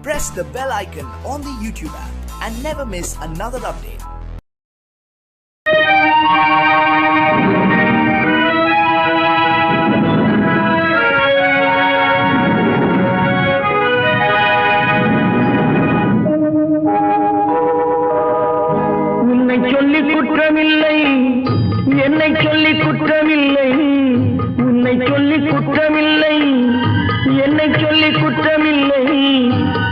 press the bell icon on the YouTube app and never miss another update. என்னை சொல்லி குற்றமில்லை, உன்னை சொல்லி குற்றமில்லை, என்னை சொல்லி குற்றமில்லை.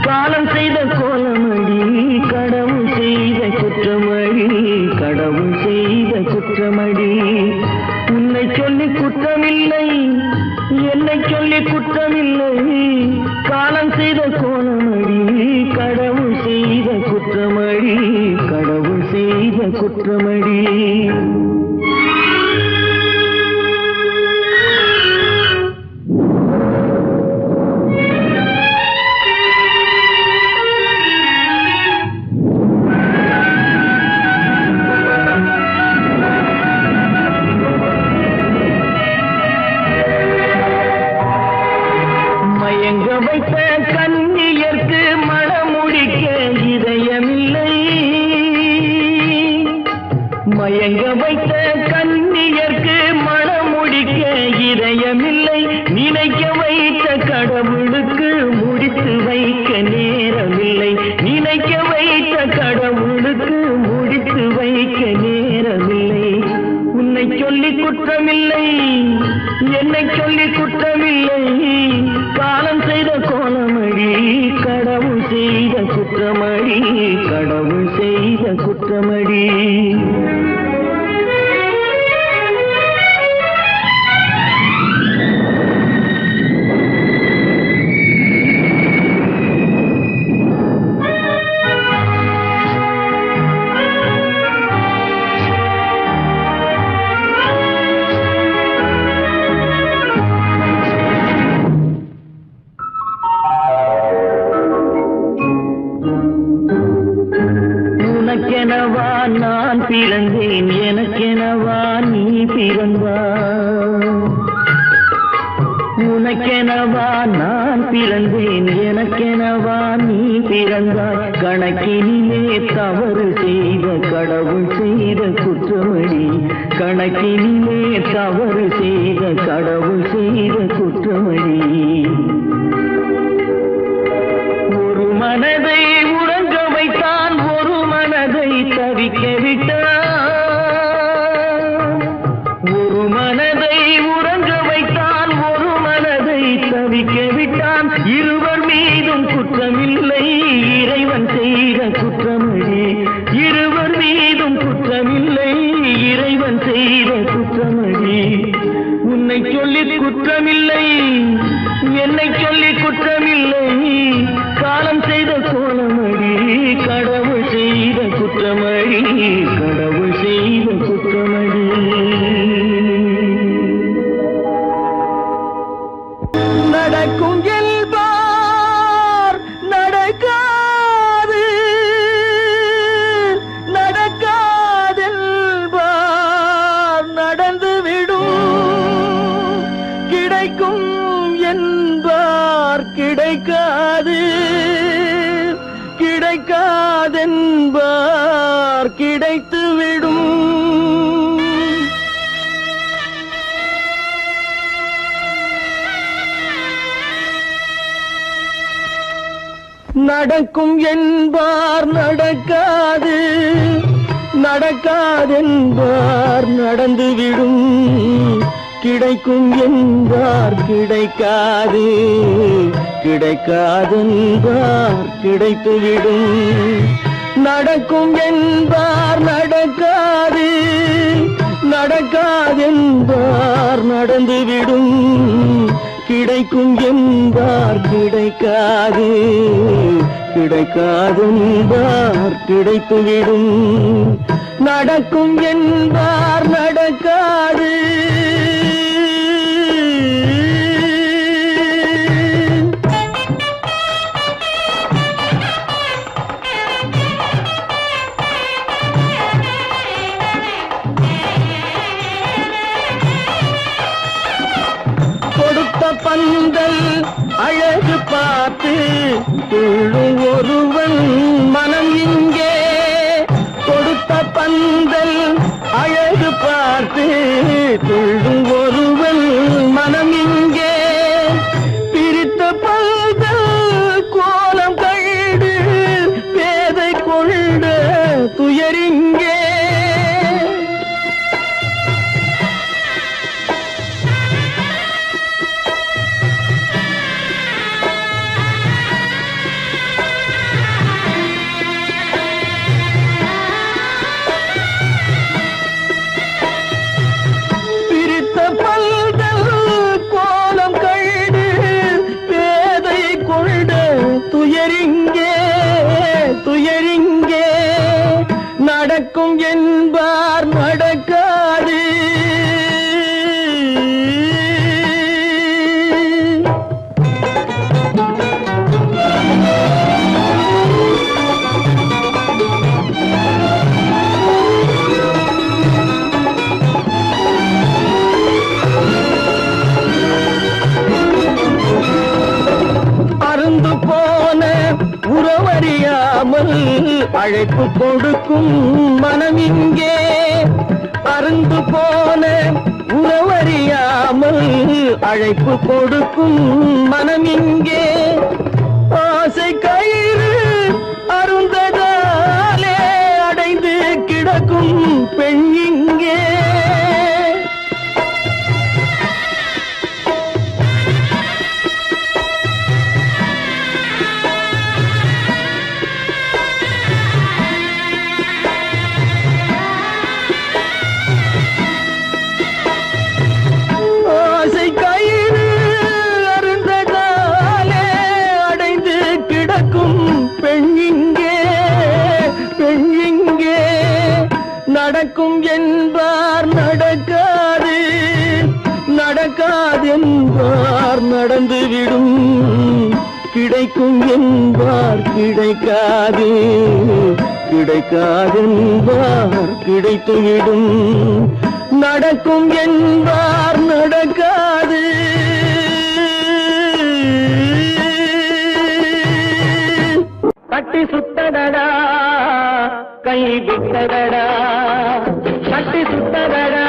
காலம் செய்த கோலமடி, கடவுள் செய்த குற்றமடி, கடவுள் செய்த குற்றமடி. உன்னை சொல்லி குற்றமில்லை, என்னை சொல்லி குற்றமில்லை. காலம் செய்த கோலமடி, கடவுள் செய்த குற்றமடி, கடவுள் செய்த குற்றமடி. மயங்க வைத்த கண்ணியர்க்கு மனமுடிக்க இதயமில்லை, மயங்க வைத்த கண்ணியர்க்கு மனமுடிக்க இதயமில்லை. நினைக்க வைத்த கடவுளுக்கு முடித்து வைக்க நேரமில்லை, நினைக்க வைத்த கடவுளுக்கு முடித்து வைக்க நேரமில்லை. உன்னை சொல்லி குற்றமில்லை, என்னை சொல்லி குற்றமில்லை. காலம் செய்த கோலமடி, கடவுள் செய்த குற்றமடி, கடவுள் செய்த குற்றமடி. உனக்கெனவா நான் பிறந்தேன், எனக்கெனவா நீ பிறந்தாய். உனக்கெனவா நான் பிறந்தேன், எனக்கெனவா நீ பிறந்தாய். கணக்கினிலே தவறு செய்த கடவுள் செய்த குற்றமடி, கணக்கினிலே தவறு செய்த கடவுள் செய்த குற்றமடி. ஒரு மனதை உறங்க வைத்தான், ஒரு மனதை தவிக்க விட்டான். ஒரு மனதை உறங்க வைத்தான், ஒரு மனதை தவிக்க விட்டான். இருவர் மீதும் குற்றமில்லை, இறைவன் செய்த குற்றமடி. இருவர் மீதும் குற்றமில்லை, இறைவன் செய்த குற்றமடி. உன்னை சொல்லி குற்றமில்லை, என்னை சொல்லி குற்றமில்லை. காலம் செய்த கோலமடி, கடவுள் செய்த குற்றமடி, கடவுள் செய்த குற்றமடி. நடக்கும் என்பார் நடக்காது, நடக்காதென்பார் நடந்துவிடும். கிடைக்கும் என்பார் கிடைக்காது, கிடைக்காதென்பார் கிடைத்துவிடும். நடக்கும் என்பார் நடக்காது, நடக்காதென்பார் நடந்துவிடும். கிடைக்கும் என்பார் கிடைக்காது, கிடைக்காதென்பார் கிடைத்துவிடும். நடக்கும் என்பார் நடக்காது, நடக்காதென்பார் நடந்துவிடும். கிடைக்கும் என்பார் கிடைக்காது, கிடைக்காதென்பார் கிடைத்துவிடும். நடக்கும் என்பார் நடக்காது. பந்தல் அழகு பார்த்து துள்ளும் துள்ளும் ஒருவன் மனம் இங்கே பிரித்த பல்கள் கோலம் கண்டு பேதை கொண்ட துயரிங்கே துயரிங்கே நடக்கும் என்பார் நடக்காது அருந்து போன உறவறியாமல் அழைப்பு கொடுக்கும் மனம் இங்கே அருந்து போன உறவறியாமல் அழைப்பு கொடுக்கும் மனம் இங்கே ஆசை கயிறு அருந்ததாலே அடைந்து கிடக்கும் பெண் இங்கே நடக்கும் என்பார் நடக்காது நடக்காது என்பார் நடந்துவிடும் கிடைக்கும் என்பார் கிடைக்காது கிடைக்காது என்பார் கிடைத்துவிடும் நடக்கும் என்பார் நடக்காது கட்டி சுத்தடடா கை விட்டதடா கட்டி சுத்ததடா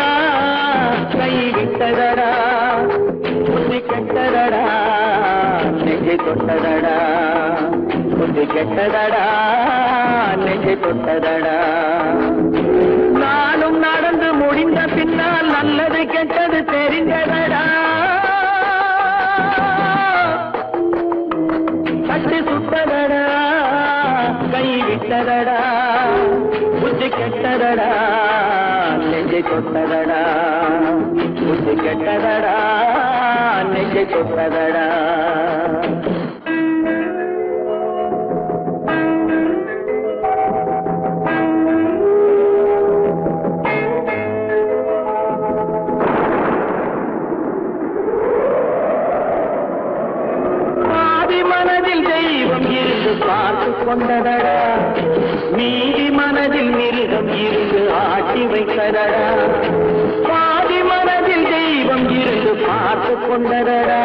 கை விட்டதடா புத்தி கெட்டதடா நெஞ்சை தொட்டதடா புத்தி கெட்டதடா நெஞ்சை தொட்டதடா நானும் நடந்து முடிந்த பின்னால் நல்லது கெட்டது தெரிந்ததடா கட்டி சுத்ததடா கை விட்டதடா புத்தி கெட்டதடா நெஞ்சை தொட்டதடா புத்தி கெட்டதடா நெஞ்சை தொட்டதடா மனதில் தெய்வம் இருந்து பார்த்து கொண்டதடா மீதி மனதில் மிருகம் இருந்து ஆட்டி வைத்ததடா பாதி மனதில் தெய்வம் இருந்து பார்த்து கொண்டதடா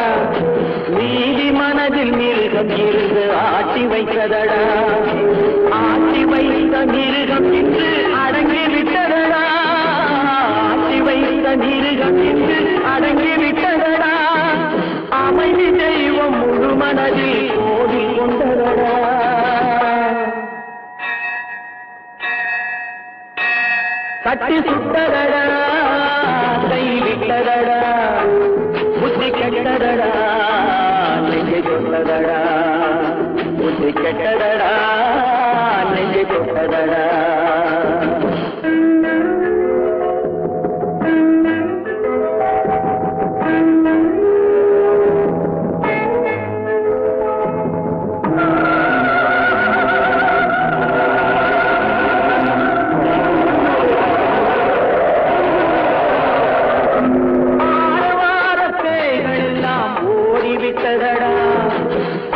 மீதி மனதில் மிருகம் இருந்து ஆட்டி வைத்ததடா ஆட்டி வைத்த மிருகம் இன்று அடங்கி விட்டதடா ஆட்டி வைத்த மிருகம் இன்று அடங்கி விட்டதடா அமைதி தெய்வம் முழு மனதில் கோடி கொண்டதடா கட்டி சுட்டதடா கை விட்டதடா புத்தி கெட்டதடா நெஞ்சை தொட்டதடா புத்தி கெட்டதடா நெஞ்சை தொட்டதடா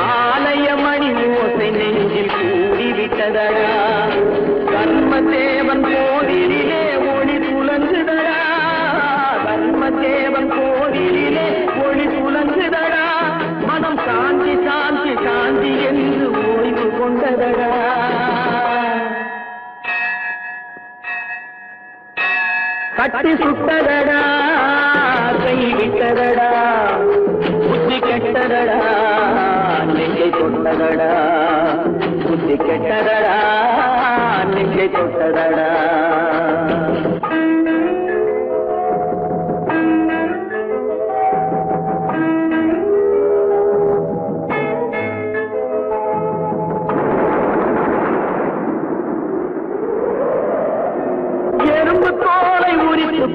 ஆலய மணி ஓசை நெஞ்சில் கூடிவிட்டதடா கர்ம கட்டி சுட்டதடா கை விட்டதடா புத்தி கெட்டதடா நெஞ்சை தொட்டதடா புத்தி கெட்டதடா நெஞ்சை தொட்டதடா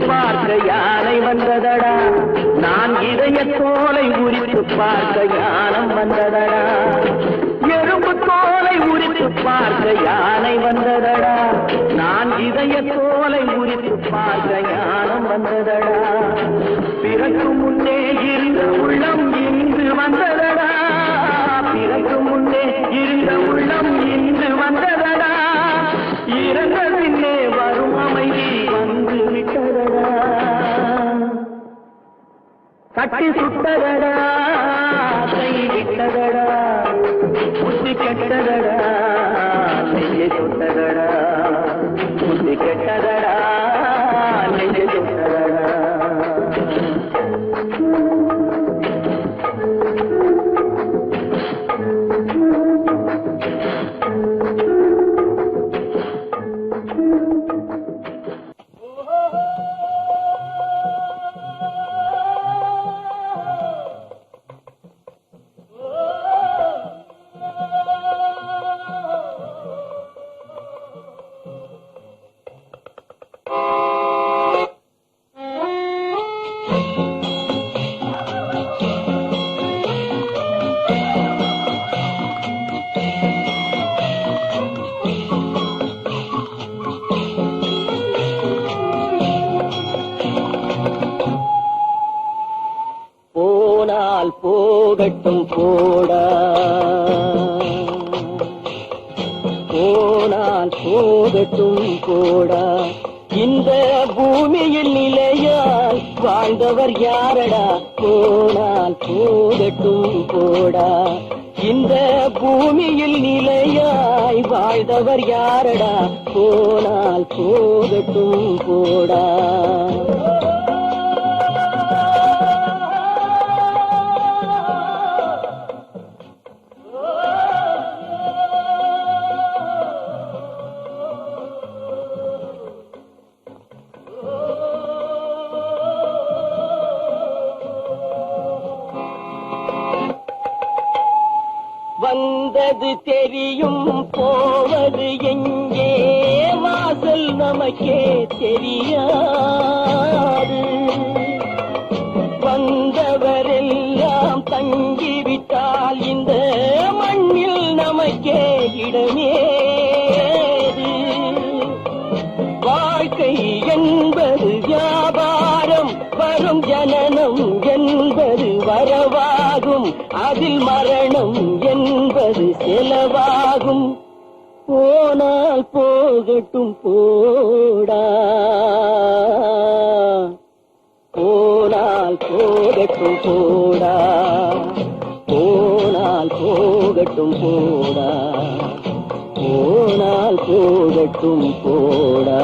பார்க்க யானை வந்ததடா நான் இதய தோலை உரித்து பார்க்க யானம் வந்ததடா எறும்பு தோலை உரித்து பார்க்க யானை வந்ததடா நான் இதய தோலை உரித்து பார்க்க யானம் வந்ததடா பிறகு முன்னே இருந்த உள்ளம் இன்று வந்ததடா பிறகு முன்னே இருந்த உள்ளம் இன்று வந்ததடா இறந்த பின்னே வரும் அமைதி வந்து விட்டதடா கட்டி சுட்டதடா கை விட்டதடா புத்தி கெட்டதடா நெஞ்சை சுட்டதடா புத்தி கெட்டதடா நெஞ்சை சுட்டதடா போகட்டும் போடா போனால் போகட்டும் போடா இந்த பூமியில் நிலையால் வாழ்ந்தவர் யாரடா போனால் போகட்டும் போடா இந்த பூமியில் நிலையாய் வாழ்ந்தவர் யாரடா போனால் போகட்டும் போடா வந்தது தெரியும் போவது எங்கே வாசல் நமக்கே தெரியாது வந்தவரெல்லாம் தங்கிவிட்டால் இந்த மண்ணில் நமக்கே இடமேது வாழ்க்கை என்பது வியாபாரம் வரும் ஜனனம் என்பது வரவாகும் அதில் மரணம் என்பது செலவாகும் போனால் போகட்டும் போடா போனால் போகட்டும் போடா போனால் போகட்டும் போடா போனால் போகட்டும் போடா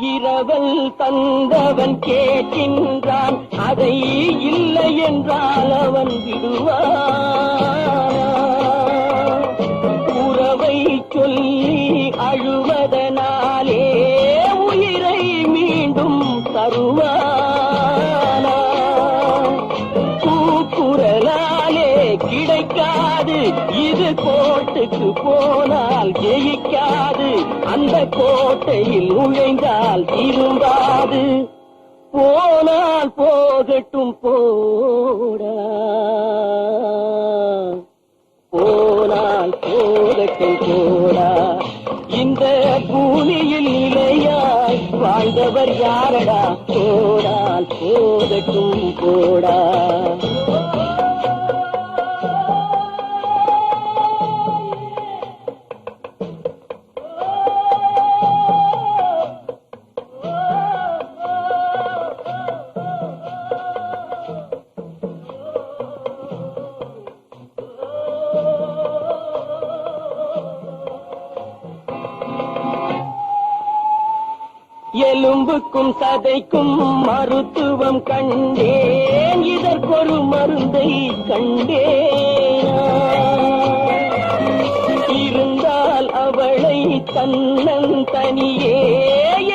இரவல் தந்தவன் கேட்கின்றான் அதை இல்லை என்றால் அவன் விடுவான் உறவை சொல்லி அழுவதனாலே உயிரை மீண்டும் தருவானா கூக்குரலாலே கிடைக்காது இது கோட்டுக்கு போனால் ஜெயிக்காது அந்த கோட்டையில் நுழைந்தால் திரும்பாது போனால் போகட்டும் போடா போனால் போகட்டும் போடா இந்த பூமியில் நிலையாய் வாழ்ந்தவர் யாரடா போனால் போகட்டும் போடா எலும்புக்கும் சதைக்கும் மருத்துவம் கண்டேன், இதற்கொரு மருந்தை கண்டேன். இருந்தால் அவளை தன்னன் தனியே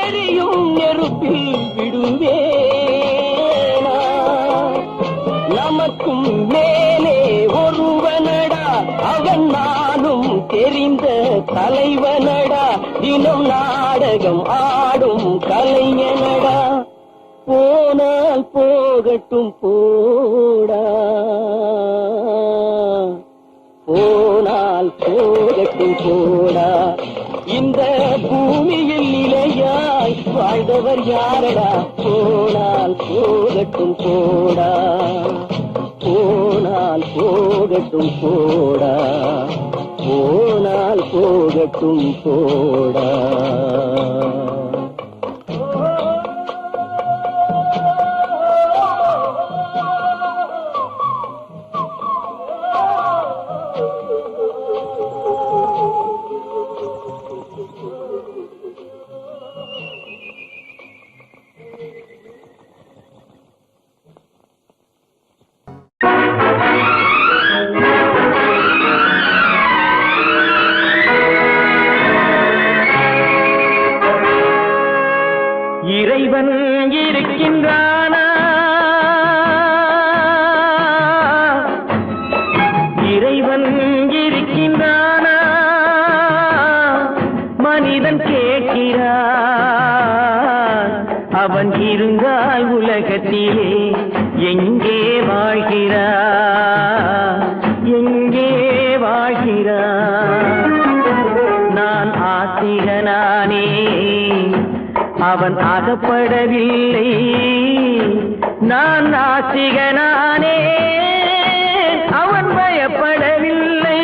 எரியும் நெருப்பில் விடுவேனா. நமக்கும் மேலே ஒருவனடா, அவன் நானும் தெரிந்த தலைவனடா, தினம் நாடகம் ஆடும் கலைஞனடா. போனால் போகட்டும் போடா, போனால் போகட்டும் போடா. இந்த பூமியில் நிலையாய் வாழ்ந்தவர் யாரடா. போனால் போகட்டும் போடா, போனால் போகட்டும் போடா, போனால் போகட்டும் போடா. இறைவன் இருக்கின்றானா, இறைவன் இருக்கின்றானா, மனிதன் கேட்கிறான். அவன் இருந்தால் உலகத்திலே எங்கே வாழ்கிறான், எங்கே வாழ்கிறான். நான் ஆத்திகனானே, அவன் அகப்படவில்லை. நான் நாத்திகனானே, அவன் பயப்படவில்லை.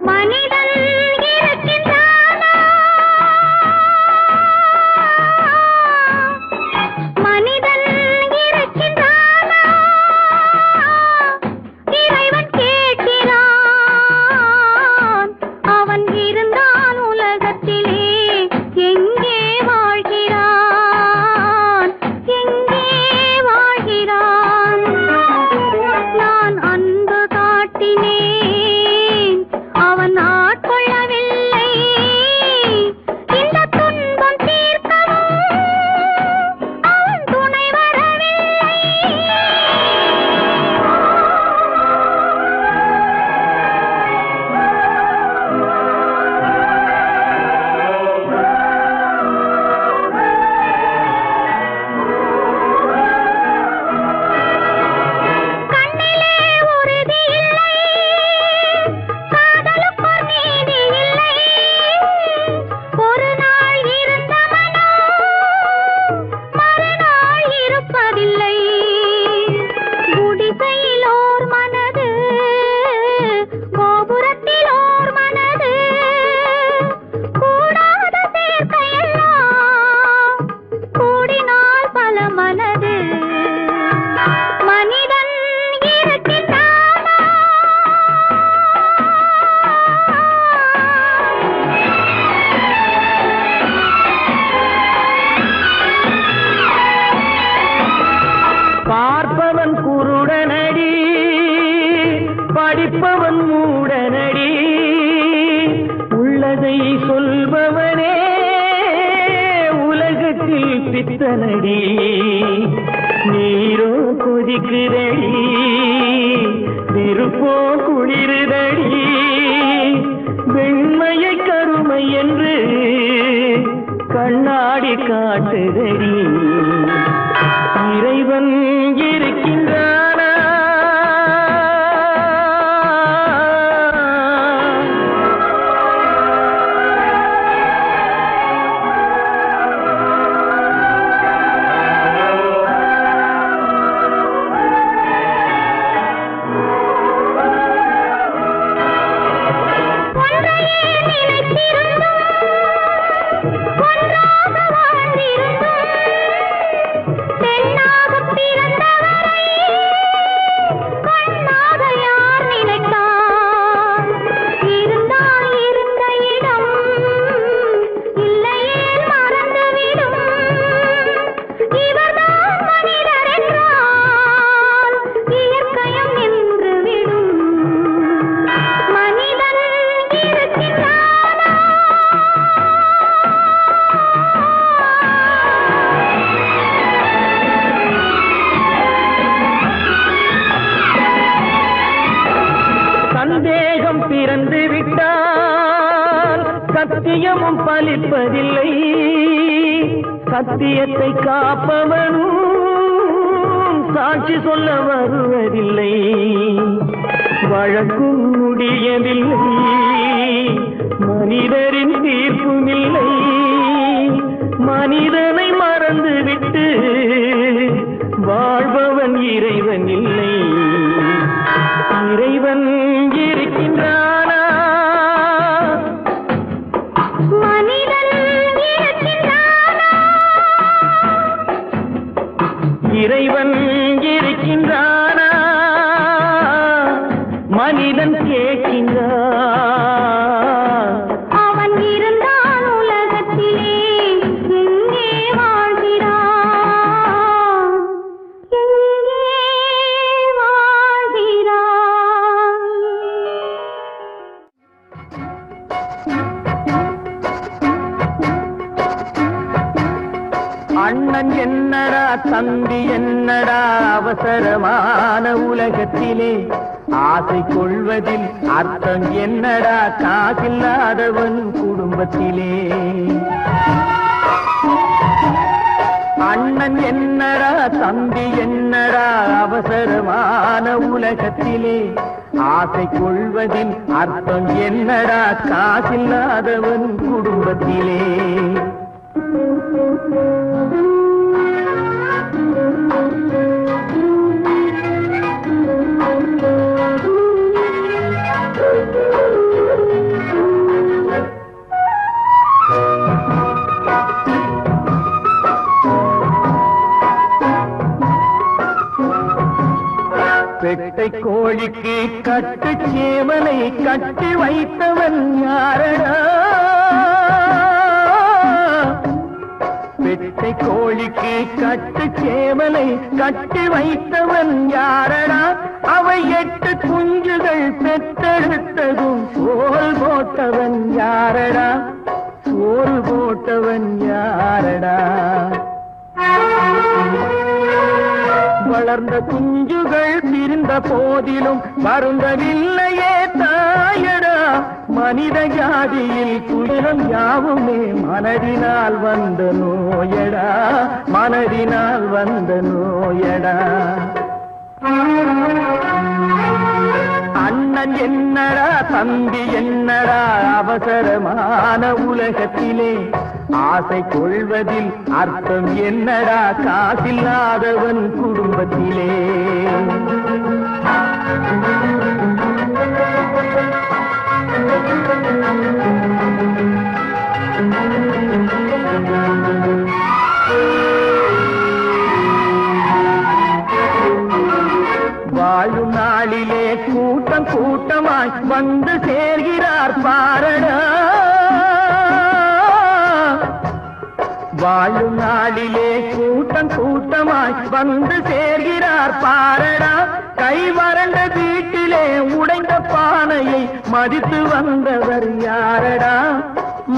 மனிதன் இருக்கின்றானா, மனிதன் இருக்கின்றானா, இறைவன் கேட்கிறான். அவன் இருந்தான் உலகத்திலே எங்கே வாழ்கிறான், எங்கே வாழ்கிறான். நான் அன்பு காட்டினேன், அவன் ஆட்கொள்ளவில்லை. இந்த துன்பம் தீர்க்கவும் அவன் துணை வரவில்லை. கண்ணிலே உறுதி இல்லை, காதலுக்கோர் நீதி இல்லை. ஒரு நாள் இருந்த மனம் மறுநாள் இருப்பதில்லை. குடிசையில் ஓர் மனது, கோபுரத்தில் ஓர் மனது, கூடாத சேர்க்கையெல்லாம் கூடினால் பல மனது. மனிதன் இருக்கின்றானா, பார்ப்பவன் குருடனடி, படிப்பவன் மூடனடி. உள்ளதை சொல்பவனே உலகத்தில் பித்தனடி. நீரோ கொதிக்குதடி, நெருப்போ குளிருதடி. வெண்மையை கருமை என்று கண்ணாடி காட்டுதடி. இறைவன் இருக்கின்றானா, ஒன்றையே நினைத்திருந்தும் ஒன்றாக வாழ்ந்திருந்தும் சத்தியமும் பலிப்பதில்லை, சத்தியத்தை காப்பவனும் சாட்சி சொல்ல வருவதில்லை. வழக்கும் முடியவில்லை, மனிதரின் தீர்ப்பும் இல்லை. மனிதனை மறந்துவிட்டு வாழ்பவன் இறைவன் இல்லை. இறைவன் இருக்கின்றானா? மனிதன் இருக்கின்றானா? இறைவன் இருக்கின்றானா? மனிதன் கேட்கின்றான். அவன் இருந்தான் உலகத்திலே, எங்கே வாழ்கிறான்? எங்கே வாழ்கிறான்? அண்ணன் என்னடா தம்பி என்னடா அவசரமான உலகத்திலே, ஆசை கொள்வதில் அர்த்தம் என்னடா காசில்லாதவன் குடும்பத்திலே. அண்ணன் என்னடா தம்பி என்னடா அவசரமான உலகத்திலே, ஆசை கொள்வதில் அர்த்தம் என்னடா காசில்லாதவன் குடும்பத்திலே. பெட்டை கோழிக்கு கட்டு சேவலை கட்டி வைத்தவன் யாரடா? பெட்டை கோழிக்கு கட்டு சேவலை கட்டி வைத்தவன் யாரடா? அவை 8 குஞ்சுகள் பெற்றெடுத்ததும் சோறு போட்டவன் யாரடா? சோறு போட்டவன் யாரடா? வளர்ந்த குஞ்சுகள் பிரிந்த போதிலும் வருந்தவில்லையே தாயடா. மனித ஜாதியில் துயரம் யாவுமே மனதினால் வந்த நோயடா, மனதினால் வந்த நோயடா. அண்ணன் என்னடா தம்பி என்னடா அவசரமான உலகத்திலே, ஆசை கொள்வதில் அர்த்தம் என்னடா காசில்லாதவன் குடும்பத்திலே. வாழும் நாளிலே கூட்டம் கூட்டமாய் வந்து சேர்கிறார் பாரடா. வாழும் நாளிலே கூட்டம் கூட்டமாய் வந்து சேர்கிறார் பாரடா. கை வறண்ட வீட்டிலே உடைந்த பானையை மதித்து வந்தவர் யாரடா?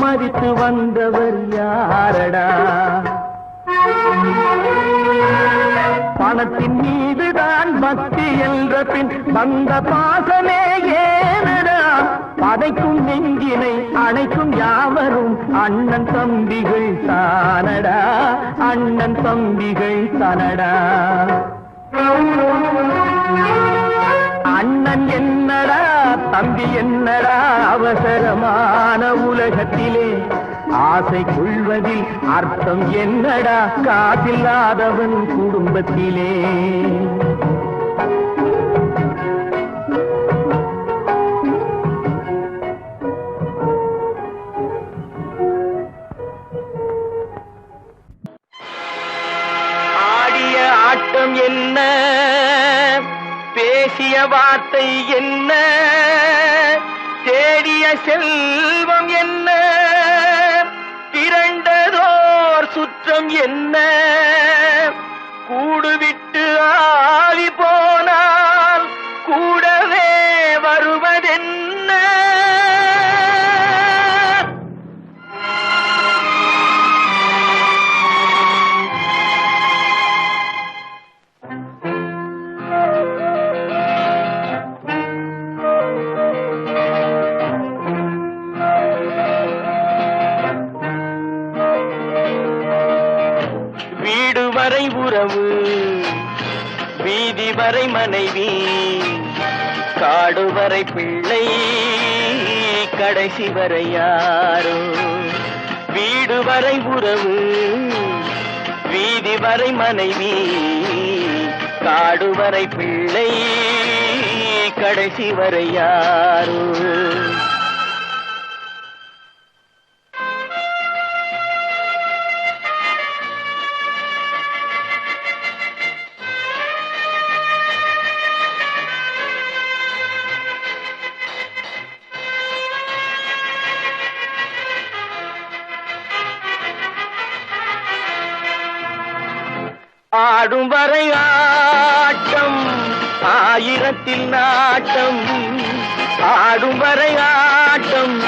மதித்து வந்தவர் யாரடா? பணத்தின் மீதுதான் பக்தி என்ற பின் வந்த பாசமே ஏனடா? பதைக்கும் நெஞ்சினை அணைக்கும் யாவரும் அண்ணன் தம்பிகள் தானடா, அண்ணன் தம்பிகள் தானடா. அண்ணன் என்னடா தம்பி என்னடா அவசரமான உலகத்திலே, ஆசை கொள்வதில் அர்த்தம் என்னடா காசில்லாதவன் குடும்பத்திலே. ஆடிய ஆட்டம் என்ன, பேசிய வார்த்தை என்ன, தேடிய செல்வம் என்ன, திரண்டதோர் சுற்றம் என்ன, கூடுவிட்டு ஆவி போனால் கூடவே வருவதென்ன. வரை உறவு, வீதி வரை மனைவி, காடு வரை பிள்ளை, கடைசி வரை யாரோ. வீடு வரை உறவு, வீதி வரை மனைவி, காடு வரை பிள்ளை, கடைசி வரை யாரோ. ஆடும் வரை ஆட்டம், ஆயிரத்தில் நாட்டம். ஆடும் வரை ஆட்டம்,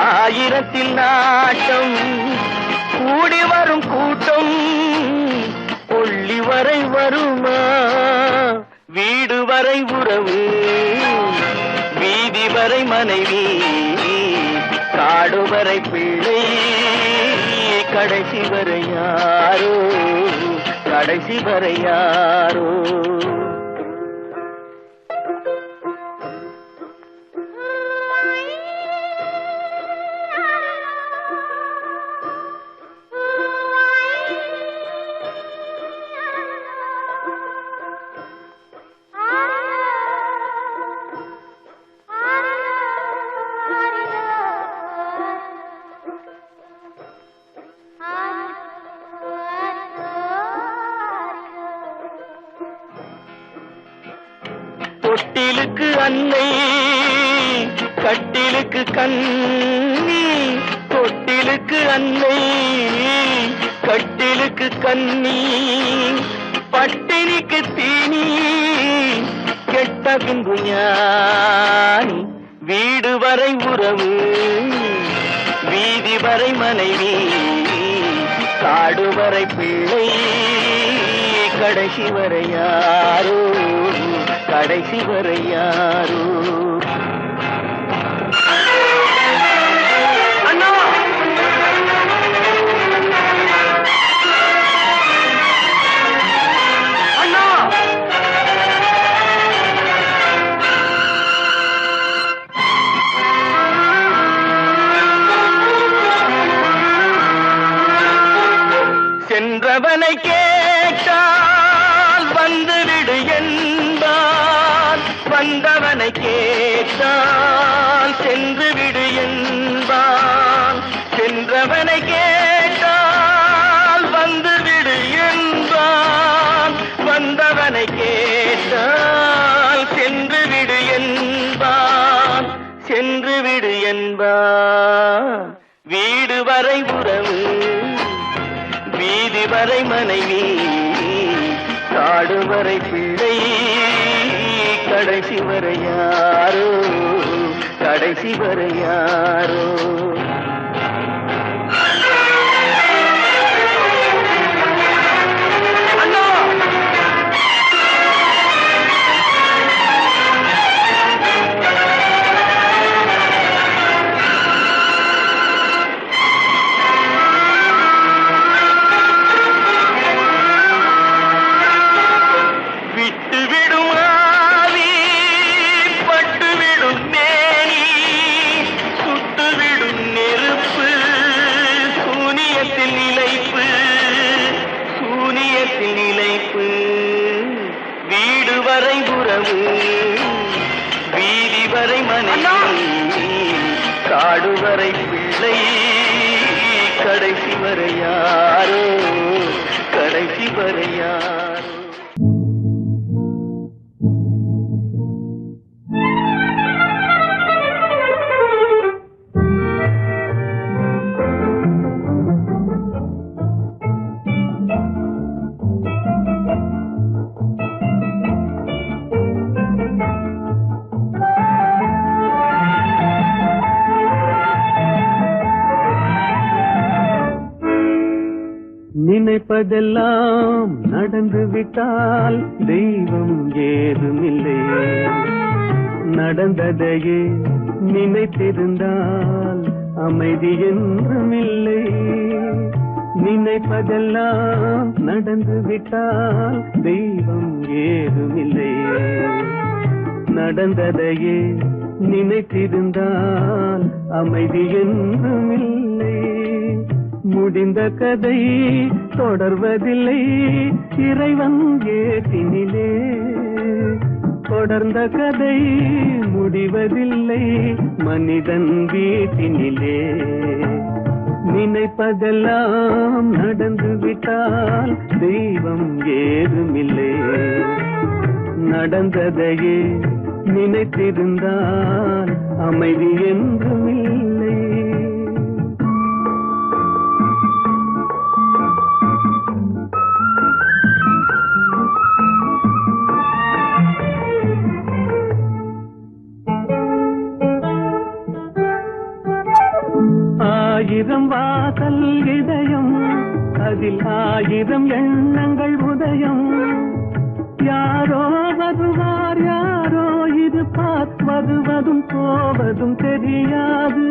ஆயிரத்தில் நாட்டம். கூடி வரும் கூட்டம் கொள்ளி வரை வருமா. வீடு வரை உறவு, வீதி வரை மனைவி, காடு வரை பிள்ளை, கடைசி வரை யாரோ, கடைசி வரை யாரோ. தொட்டிலுக்கு அன்னை, கட்டிலுக்கு கண்ணி. தொட்டிலுக்கு அன்னை, கட்டிலுக்கு கண்ணி. பட்டினிக்கு தீனி, கெட்ட பின்பு ஞானி. வீடு வரை உறவு, வீதி வரை மனைவி, காடு வரை பிள்ளை, கடைசி வரை யாரோ, கடைசி வரை யாரோ. அண்ணா அண்ணா சென்றவனை கேட்டால் வந்துவிடு என்பான், வந்தவனை கேட்டால் சென்று விடு என்பான். சென்றவனை கேட்டால் வந்துவிடு என்பான், வந்தவனை கேட்டால் சென்று விடு என்பான், சென்று விடு என்பான். வீடு வரை உறவு, வீதி வரை மனைவி, காடு வரை பிள்ளை, கடைசி வரை யாரோ, கடைசி வரை யாரோ. வீடு வரை உறவு, வீதி வரை மனைவி, காடு வரை பிள்ளை, கடைசி வரை யாரோ, கடைசி வரை யாரோ. நினைப்பதெல்லாம் நடந்து விட்டால் தெய்வம் ஏதுமில்லை, நடந்ததையே நினைத்திருந்தால் அமைதி என்றுமில்லை. நினைப்பதெல்லாம் நடந்து விட்டால் தெய்வம் ஏதுமில்லை. நடந்ததையே நினைத்திருந்தால் அமைதி என்றுமில்லை. முடிந்த கதை தொடர்வதில்லை இறைவன் ஏற்றினிலே. தொடர்ந்த கதை முடிவதில்லை மனிதன் வீட்டினிலே. நினைப்பதெல்லாம் நடந்து விட்டால் தெய்வம் ஏதுமில்லை. நடந்ததையே நினைத்திருந்தால் அமைதி என்றுமில்லை. ஆயிரம் வாசல் இதயம் அதில் ஆயிரம் எண்ணங்கள் உதயம். யாரோ வருவார் யாரோ இருப்பார் வருவதும் போவதும் தெரியாது.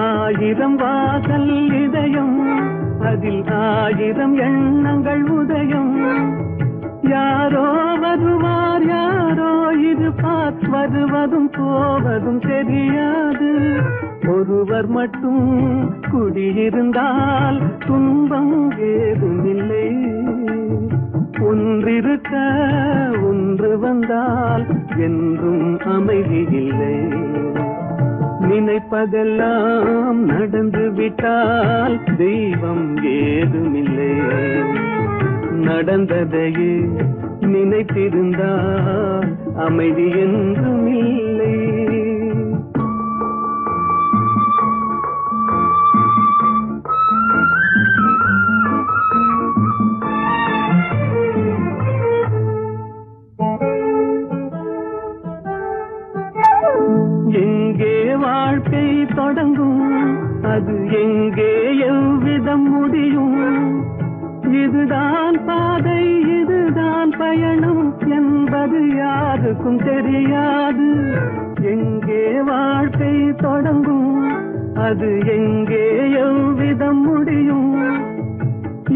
ஆயிரம் வாசல் இதயம் அதில் ஆயிரம் எண்ணங்கள் உதயம். யாரோ வருவார் யாரோ இருப்பார் வருவதும் போவதும் தெரியாது. ஒருவர் மட்டும் குடியிருந்தால் துன்பம் ஏதுமில்லை. ஒன்றிருக்க ஒன்று வந்தால் என்றும் அமைதி இல்லை. நினைப்பதெல்லாம் நடந்து விட்டால் தெய்வம் ஏதுமில்லை. நடந்ததையே நினைத்திருந்தால் அமைதி என்றுமில்லை. எங்கே வாழ்க்கை தொடங்கும் அது எங்கே எவ்விதம் முடியும். இதுதான் பாதை இதுதான் பயணம் என்பது யாருக்கும் தெரியாது. எங்கே வாழ்க்கை தொடங்கும் அது எங்கே எவ்விதம் முடியும்.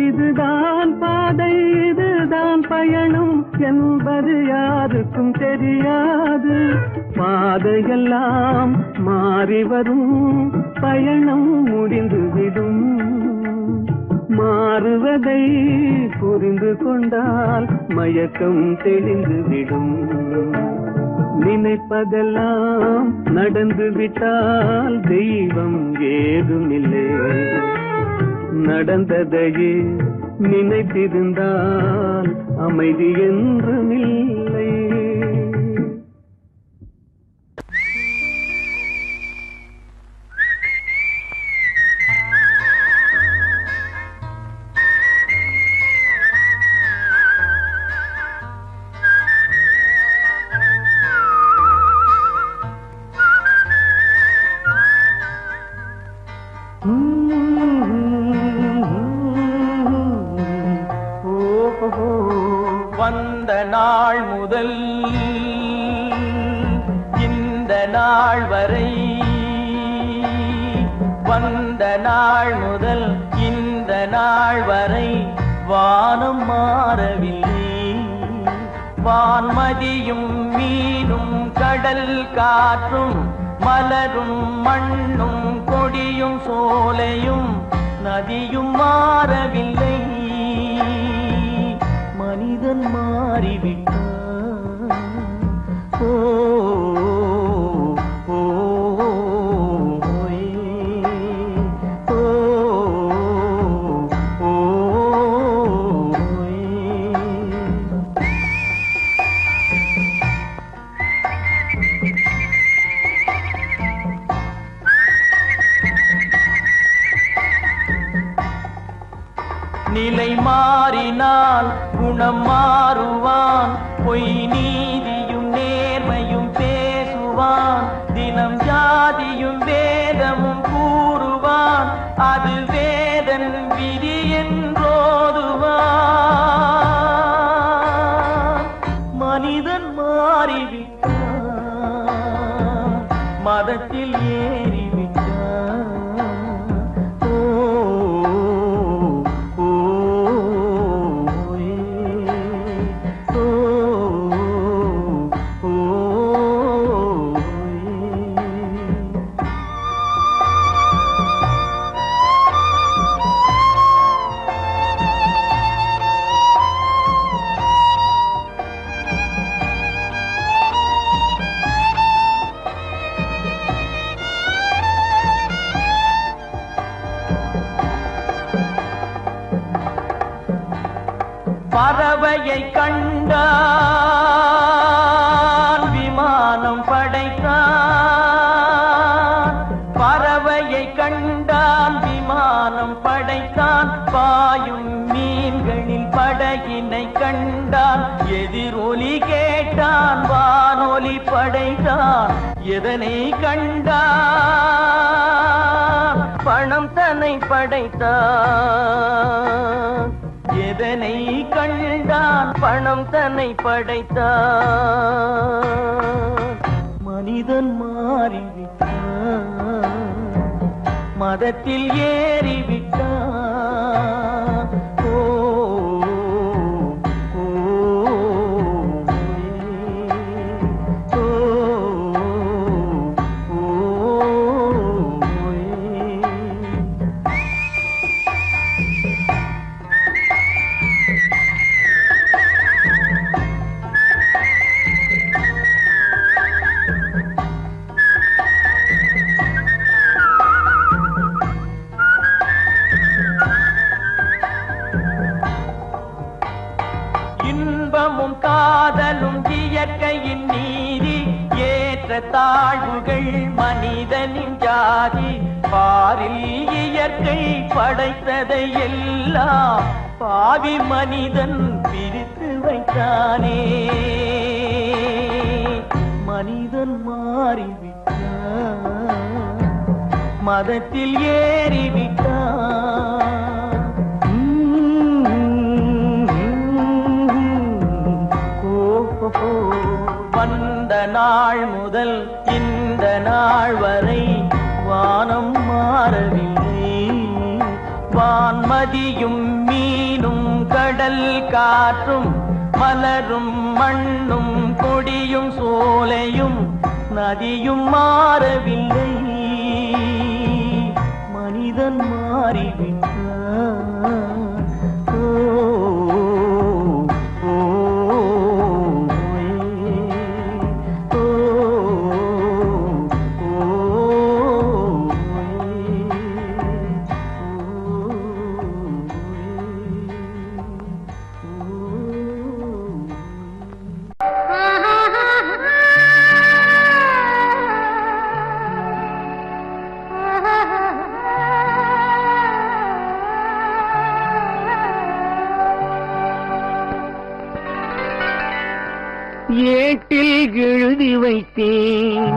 இதுதான் பாதை இதுதான் பயணம் என்பது யாருக்கும் தெரியாது. பாதையெல்லாம் மாறி வரும் பயணம் முடிந்துவிடும். மாறுவதை புரிந்து கொண்டால் மயக்கம் தெளிந்துவிடும். நினைப்பதெல்லாம் நடந்து விட்டால் தெய்வம் ஏதுமில்லை. நடந்ததையே நினைத்திருந்தால் அமைதி என்றுமில்லை. வந்த நாள் முதல் இந்த நாள் வரை வந்த நாள் முதல் இந்த நாள் வரை வானம் மாறவில்லை. வான்மதியும் மீனும் கடல் காற்றும் மலரும் மண்ணும் கொடியும் சோலையும் நதியும் மாறவில்லை. மனிதன் மாறிவிட்டான். ஓ ஓ ஓ ஓ நிலை மாறினால் குணம் மாறுவான். பொய் நீதியும் நேர்மையும் பேசுவான். தினம் ஜாதியும் வேதமும் கூறுவான். அது வேதன் விதி என்றோதுவான். மனிதன் மாறிவிட்டான். மதத்தில் ஏறிவிட்டான். ஓ பறவையை கண்டான் விமானம் படைத்தான். பறவையை கண்டான் விமானம் படைத்தான். பாயும் மீன்களில் படகினை கண்டான். எதிரொலி கேட்டான் வானொலி படைத்தான். எதனை கண்டான்? பணம் தன்னை படைத்தான். எதனை கண்டான்? பணம் தன்னை படைத்தான். மனிதன் மாறிவிட்டான், மதத்தில் ஏறிவிட்டான். ஓ ஓ, ஓ, ஓ, இன்பமும் காதலும் இயற்கையின் நீதி. ஏற்ற தாழ்வுகள் மனிதனின் ஜாதி. பாரில் இயற்கை படைத்ததை எல்லாம் பாவி மனிதன் பிரித்து வைத்தானே. மனிதன் மாறிவிட்டான், மதத்தில் ஏறிவிட்டான். வந்த நாள் முதல் இந்த நாள் வரை வானம் மாறவில்லை. வான்மதியும் மீனும் கடல் காற்றும் மலரும் மண்ணும் கொடியும் சோலையும் நதியும் மாறவில்லை. மனிதன் மாறிவிட்டான். ஏட்டில் எழுதி வைத்தேன்,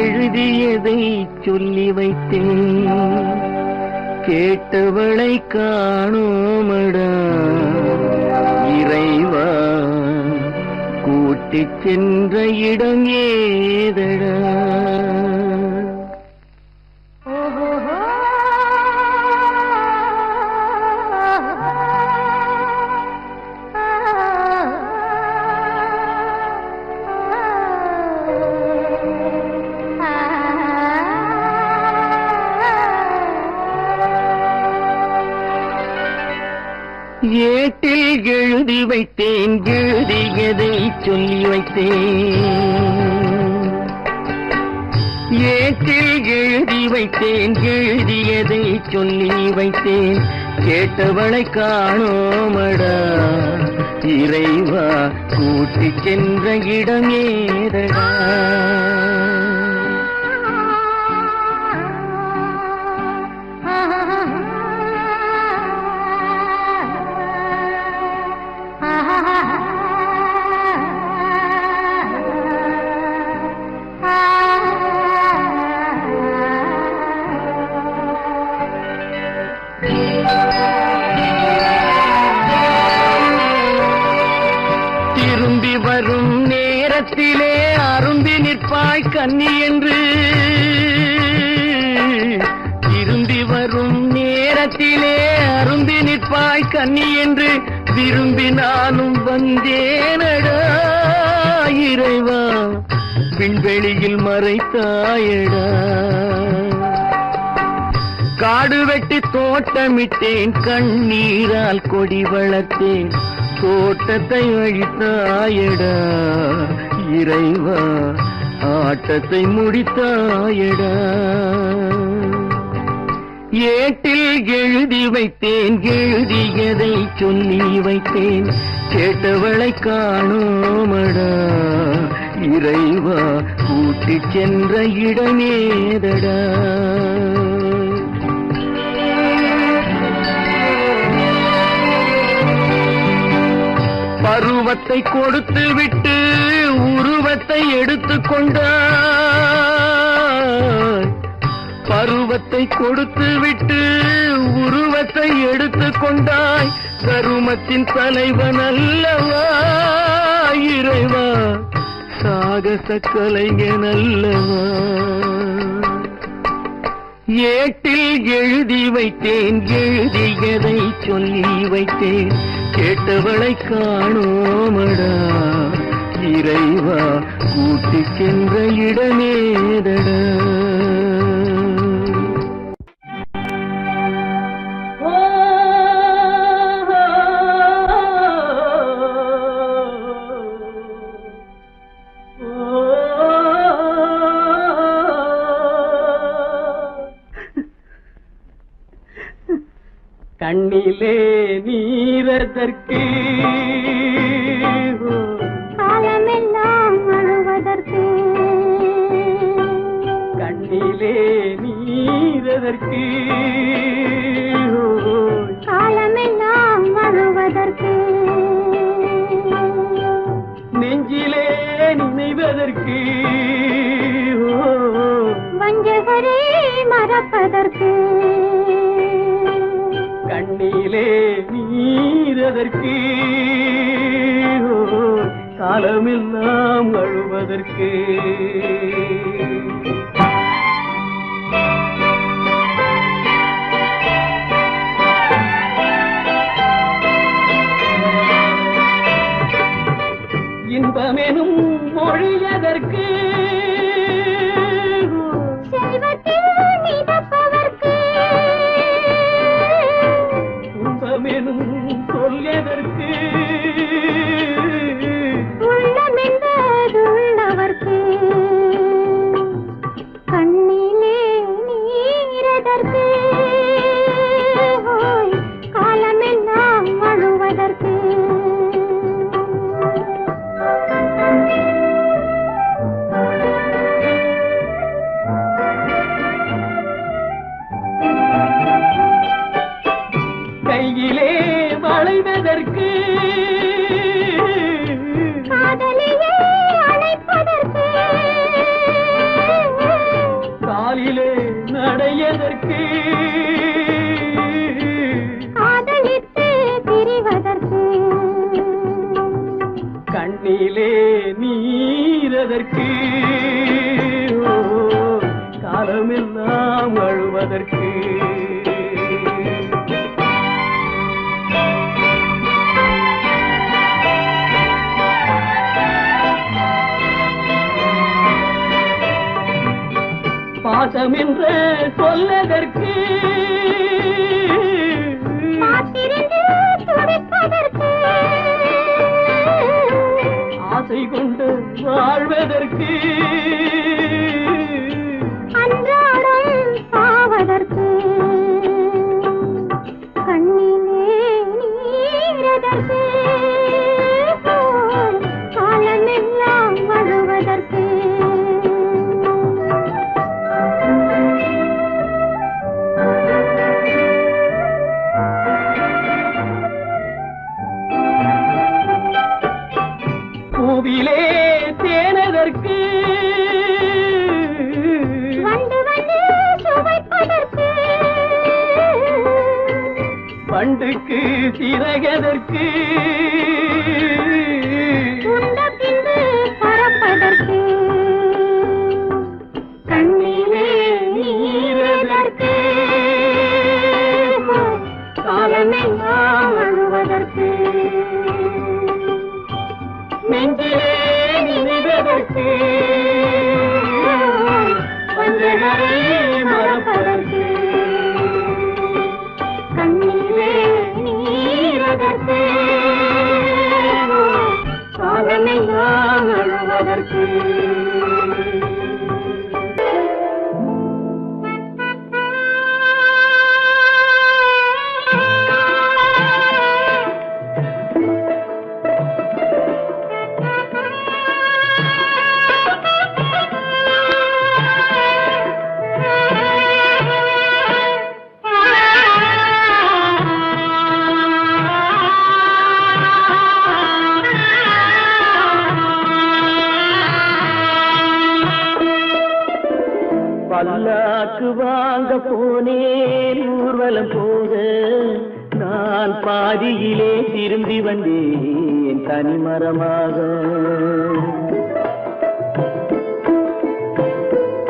எழுதியதை சொல்லி வைத்தேன். கேட்டவளை காணோமடா இறைவா, கூட்டிச் சென்ற இடம் ஏதடா. ஏட்டில் எழுதி வைத்தேன், எழுதியதை சொல்லி வைத்தேன். ஏட்டில் எழுதி வைத்தேன், எழுதியதை சொல்லி வைத்தேன். கேட்டவளை காணோமடா இறைவா, கூட்டிச் சென்ற இடம் ஏதடா. திரும்பி வரும் நேரத்திலே அரும்பி நிற்பாய் கன்னி என்று. திரும்பி வரும் நேரத்திலே அரும்பி நிற்பாய் கன்னி என்று விரும்பி நானும் வந்தேனடா இறைவா, விண்வெளியில் மறைத்தாயடா. காடு வெட்டி தோட்டமிட்டேன், கண்ணீரால் கொடி வளர்த்தேன். தோட்டத்தை அழித்தாயடா இறைவா, ஆட்டத்தை முடித்தாயடா. ஏட்டில் எழுதி வைத்தேன், எழுதியதை சொல்லி வைத்தேன், கேட்டவளை காணோமடா இறைவா, கூட்டிச் சென்ற இடமேதடா. பருவத்தை கொடுத்து விட்டு உருவத்தை எடுத்துக் கொண்டாய், பருவத்தை கொடுத்து விட்டு உருவத்தை எடுத்துக் கொண்டாய், கருமத்தின் தலைவன் அல்லவா இறைவா, சாகச கலைஞன் அல்லவா. ஏட்டில் எழுதி வைத்தேன், எழுதியதை சொல்லி வைத்தேன், கேட்டவளை காணோமடா இறைவா, கூட்டிச் சென்ற இடமேதடா. கண்ணிலே நீரதற்கு, காலமெல்லாம் அழுவதற்கு, கண்ணிலே நீரதற்கு, காலமெல்லாம் அழுவதற்கு, நெஞ்சிலே நினைவதற்கு, வஞ்சகரே மறப்பதற்கு, கண்ணிலே நீரதற்கு, காலமெல்லாம் அழுவதற்கு. இன்பமெனும் மொழியதற்கு, செல்வத்தில் மிதப்பதற்கு, துன்பமெனும் சொல்லியதற்கு, உள்ளமென்பதுள்ளவர்க்கு, கண்ணிலே நீரதற்கு, காலமெல்லாம் அழுவதற்கு. கையிலே வளைவதற்கு, காதலியே அழைப்பதற்கு, காலிலே நடையதற்கு, காதலித்து பிரிவதற்கு, கண்ணிலே நீரதற்கு, காலமெல்லாம் அழுவதற்கு. பாசம் என்று சொல்லதற்கு, காத்திருந்து துடிப்பதற்கு, ஆசை கொண்டு வாழ்வதற்கு, அன்றாடம் சாவதற்கு, கண்ணிலே நீரதற்கு, காலமெல்லாம் அழுவதற்கு. பூவிலே தேனதற்கு, வந்து வந்து சுவைப்பதற்கு, பண்டுக்கு சிறகதற்கு, உண்ட பின்பு பறப்பதற்கு, கண்ணிலே நீரதற்கு, காலமெல்லாம் அழுவதற்கு, நெஞ்சிலே நினைவதற்கு, வஞ்சகரை மறப்பதற்கு, கண்ணிலே நீரதற்கு, காலமெல்லாம் அழுவதற்கு. பல்லாக்கு வாங்க போனேன் ஊர்வலம் போக நான் பாதியிலே திரும்பி வந்தேன் தனிமரமாக.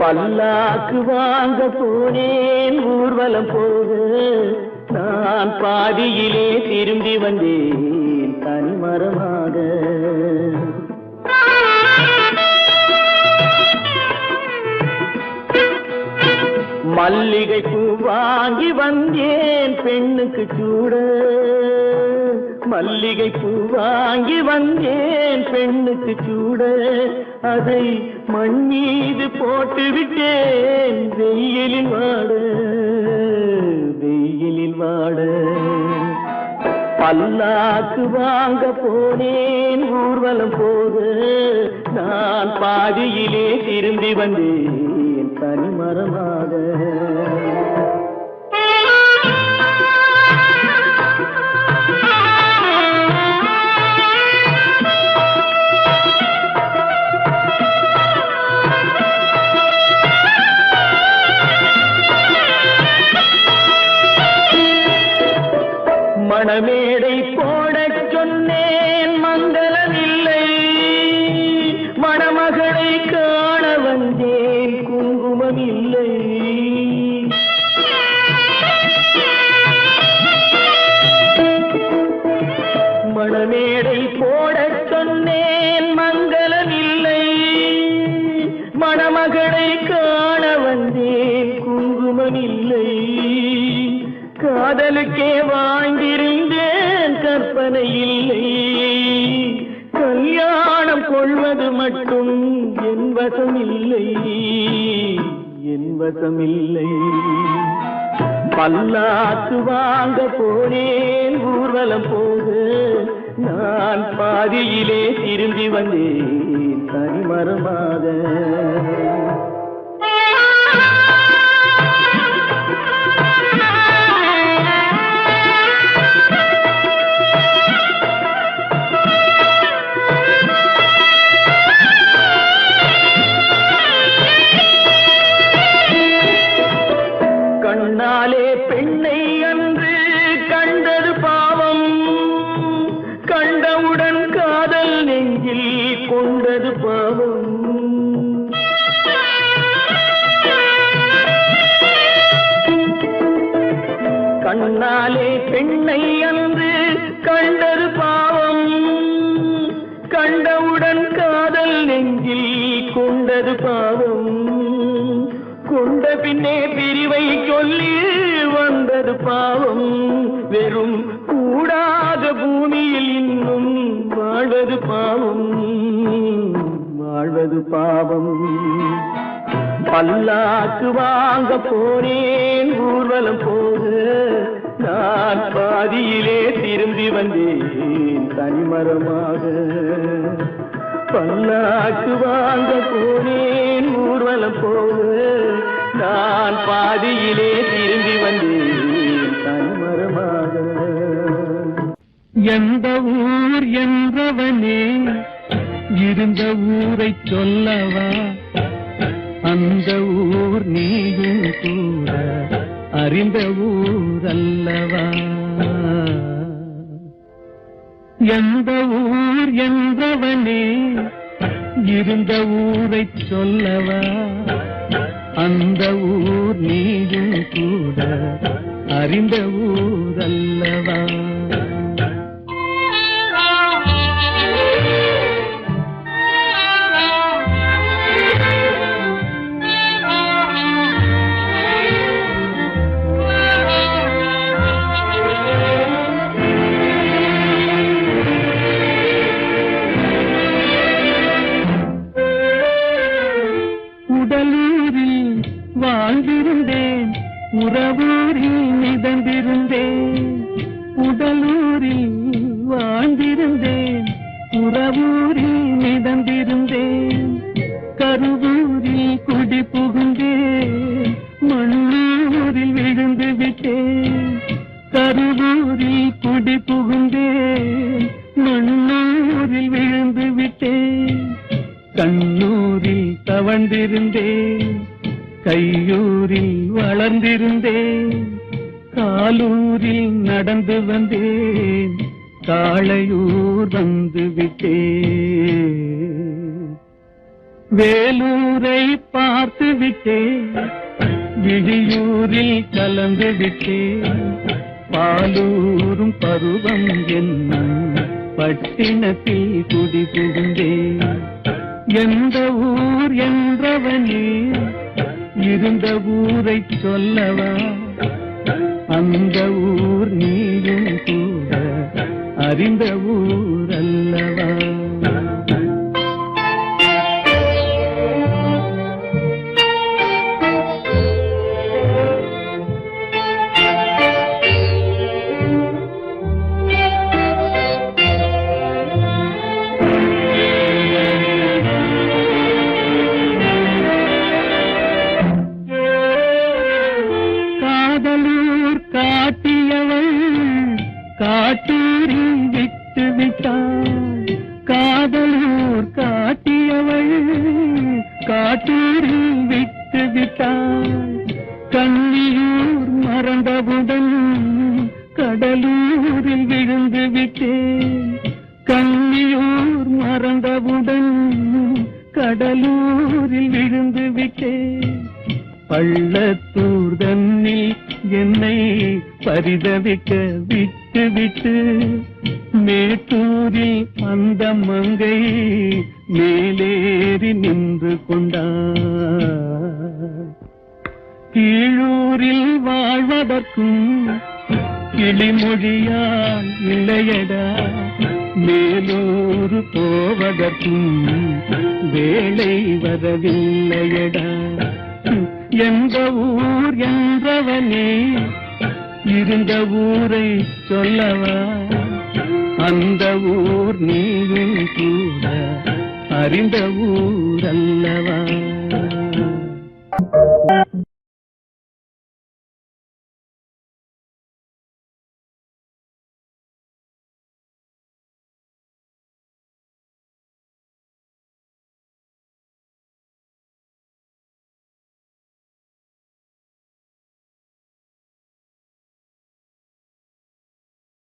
பல்லாக்கு வாங்க போனேன் ஊர்வலம் போக நான் பாதியிலே திரும்பி வந்தேன் தனிமரமாக. மல்லிகை பூ வாங்கி வந்தேன் பெண்ணுக்கு சூட, மல்லிகை பூ வாங்கி வந்தேன் பெண்ணுக்கு சூட, அதை மண் மீது போட்டு விட்டேன் வெயிலில் வாட, வெயிலில் வாட. பல்லாக்கு வாங்க போனேன் ஊர்வலம் போக நான் பாதியிலே திரும்பி வந்தேன் தனிமரமாக. மணமேடை போடச் சொன்னேன் மங்களமில்லை, மணமகளை காண வந்தேன் குங்குமம் இல்லை. மணமேடை போடச் சொன்னேன் மங்களமில்லை, மணமகளை காண வந்தேன் குங்குமம் இல்லை. காதலுக்கே வாழ்ந்திருந்தேன் கற்பனை இல்லை, கல்யாணம் கொள்வது மட்டும் என் வசம் இல்லை, என் வசம் இல்லை. பல்லாக்கு வாங்க போனேன் ஊர்வலம் போக நான் பாதியிலே திரும்பி வந்தேன் தனிமரமாக. கண்ணாலே பெண்ணை அன்று கண்டது பாவம், கண்டவுடன் காதல் நெஞ்சில் கொண்டது பாவம். கண்ணாலே பெண்ணை அன்று கண்டது பாவம், கண்டவுடன் காதல் நெஞ்சில் கொண்டது பாவம். கொண்ட பின்னே பிரிவை சொல்லி வந்தது பாவம், வெறும் கூடாத பூமியில் இன்னும் வாழ்வது பாவம், வாழ்வது பாவம். பல்லாக்கு வாங்க போனேன் ஊர்வலம் போக நான் பாதியிலே திரும்பி வந்தேன் தனிமரமாக. பல்லாக்கு வாங்க போனேன் ஊர்வலம் போக நான் பாதியிலே திரும்பி வந்தேன் தனிமரமாக. எந்த ஊர் என்றவனே இருந்த ஊரை சொல்லவா, அந்த ஊர் நீயும் கூட அறிந்த ஊர் அல்லவா. எந்த ஊர் என்றவனே இருந்த ஊரை சொல்லவா, அந்த ஊர் நீயும் கூட அறிந்த ஊர் அல்லவா. உடலூரில் வாழ்ந்திருந்தேன், உறவூரில் மிதந்திருந்தேன். உடலூரில் வாழ்ந்திருந்தேன், உறவூரில் மிதந்திருந்தேன். கருவூரில் குடி புகுந்தேன், மண்ணூரில் விழுந்து விட்டேன். கருவூரில் குடி புகுந்தேன், மண்ணூரில் விழுந்து விட்டேன். கண்ணூரில் தவழ்ந்திருந்தேன், கையூரில் அமர்ந்திருந்தேன், காலூரில் நடந்து வந்தேன், காளையூர் வந்து விட்டேன். வேலூரை பார்த்து விட்டேன், விழியூரில் கலந்து விட்டேன், பாலூரும் பருவம் என்னும் பட்டினத்தில் குடி புகுந்தேன். எந்த ஊர் என்றவனே இருந்த ஊரை சொல்லவா, அந்த ஊர் நீயும் கூட அறிந்த ஊர் அல்லவா. காட்டியவள் காட்டூரில் விட்டு விட்டாள், காதலூர் காட்டியவள் காட்டூரில் விட்டு விட்டாள். கண்ணியூர் மறந்தவுடன் கடலூரில் விழுந்து விட்டேன், கண்ணியூர் மறந்தவுடன் கடலூரில் விழுந்து விட்டேன். பள்ளத்தூர் தன்னில் என்னை பரிதவிக்க விட்டு விட்டு மேட்டூரில் அந்த மங்கை மேலேறி நின்று கொண்டார். கீழூரில் வாழ்வதற்கும் கிளிமொழியால் இல்லையடா, மேலூர் போவதற்கும் வேளை வரவில்லையடா. எந்த ஊர் என்றவனே இருந்த ஊரை சொல்லவா, அந்த ஊர் நீயும் கூட அறிந்த ஊர் அல்லவா.